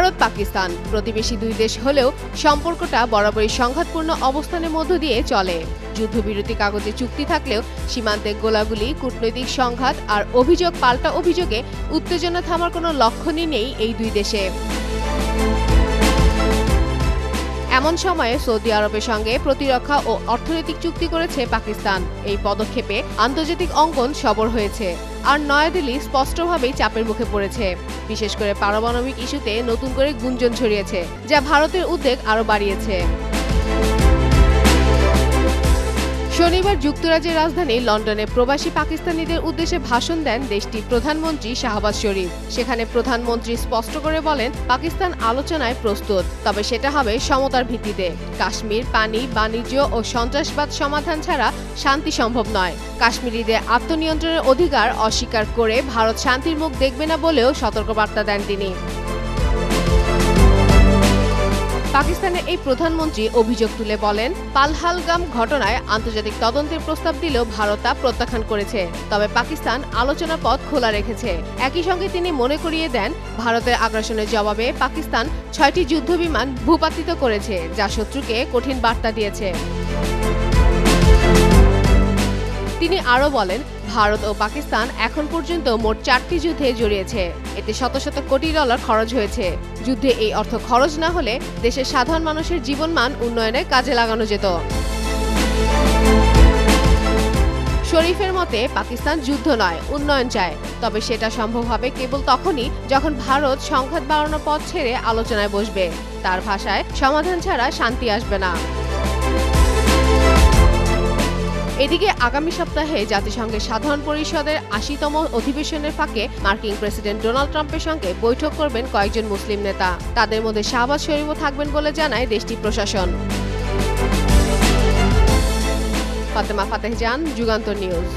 ভারত পাকিস্তান প্রতিবেশী দুই দেশ হলেও সম্পর্কটা বরাবরই সংঘাতপূর্ণ অবস্থানের মধ্য দিয়ে চলে। যুদ্ধবিরতি কাগজে চুক্তি থাকলেও সীমান্তে গোলাগুলি, কূটনৈতিক সংঘাত আর অভিযোগ পাল্টা অভিযোগে উত্তেজনা থামার কোনো লক্ষণই নেই এই দুই দেশে। এমন সময়ে সৌদি আরবের সঙ্গে প্রতিরক্ষা ও অর্থনৈতিক চুক্তি করেছে পাকিস্তান। এই পদক্ষেপে আন্তর্জাতিক অঙ্গন সবর হয়েছে আর নয়াদিল্লি স্পষ্টভাবেই চাপের মুখে পড়েছে। বিশেষ করে পারমাণবিক ইস্যুতে নতুন করে গুঞ্জন ছড়িয়েছে, যা ভারতের উদ্বেগ আরও বাড়িয়েছে। শনিবার যুক্তরাজ্যের রাজধানী লন্ডনে প্রবাসী পাকিস্তানিদের উদ্দেশ্যে ভাষণ দেন দেশটির প্রধানমন্ত্রী শাহবাজ শরীফ। সেখানে প্রধানমন্ত্রী স্পষ্ট করে বলেন, পাকিস্তান আলোচনায় প্রস্তুত, তবে সেটা হবে সমতার ভিত্তিতে। কাশ্মীর, পানি, বাণিজ্য ও সন্ত্রাসবাদ সমাধান ছাড়া শান্তি সম্ভব নয়। কাশ্মীরিদের আত্মনিয়ন্ত্রণের অধিকার অস্বীকার করে ভারত শান্তির মুখ দেখবে না বলেও সতর্কবার্তা দেন তিনি। পাকিস্তানের এই প্রধানমন্ত্রী অভিযোগ তুলে বলেন, পালহালগাম ঘটনায় আন্তর্জাতিক তদন্তের প্রস্তাব দিলেও ভারত তা প্রত্যাখ্যান করেছে, তবে পাকিস্তান আলোচনার পথ খোলা রেখেছে। একই সঙ্গে তিনি মনে করিয়ে দেন, ভারতের আগ্রাসনের জবাবে পাকিস্তান ৬টি যুদ্ধবিমান ভূপাতিত করেছে, যা শত্রুকে কঠিন বার্তা দিয়েছে। তিনি আরও বলেন, ভারত ও পাকিস্তান এখন পর্যন্ত মোট ৪টি যুদ্ধে জড়িয়েছে। এতে শত শত কোটি ডলার খরচ হয়েছে। যুদ্ধে এই অর্থ খরচ না হলে দেশের সাধারণ মানুষের জীবনমান উন্নয়নে কাজে লাগানো যেত। শরীফের মতে, পাকিস্তান যুদ্ধ নয়, উন্নয়ন চায়, তবে সেটা সম্ভব হবে কেবল তখনই যখন ভারত সংঘাত বাড়ানোর পথ ছেড়ে আলোচনায় বসবে। তার ভাষায়, সমাধান ছাড়া শান্তি আসবে না। এদিকে আগামী সপ্তাহে জাতিসংঘের সাধারণ পরিষদের ৮০তম অধিবেশনের ফাঁকে মার্কিন প্রেসিডেন্ট ডোনাল্ড ট্রাম্পের সঙ্গে বৈঠক করবেন কয়েকজন মুসলিম নেতা। তাদের মধ্যে শাহবাজ শরীফও থাকবেন বলে জানায় দেশটির প্রশাসন। ফাতেমা ফাতেহ জান, যুগান্তর নিউজ।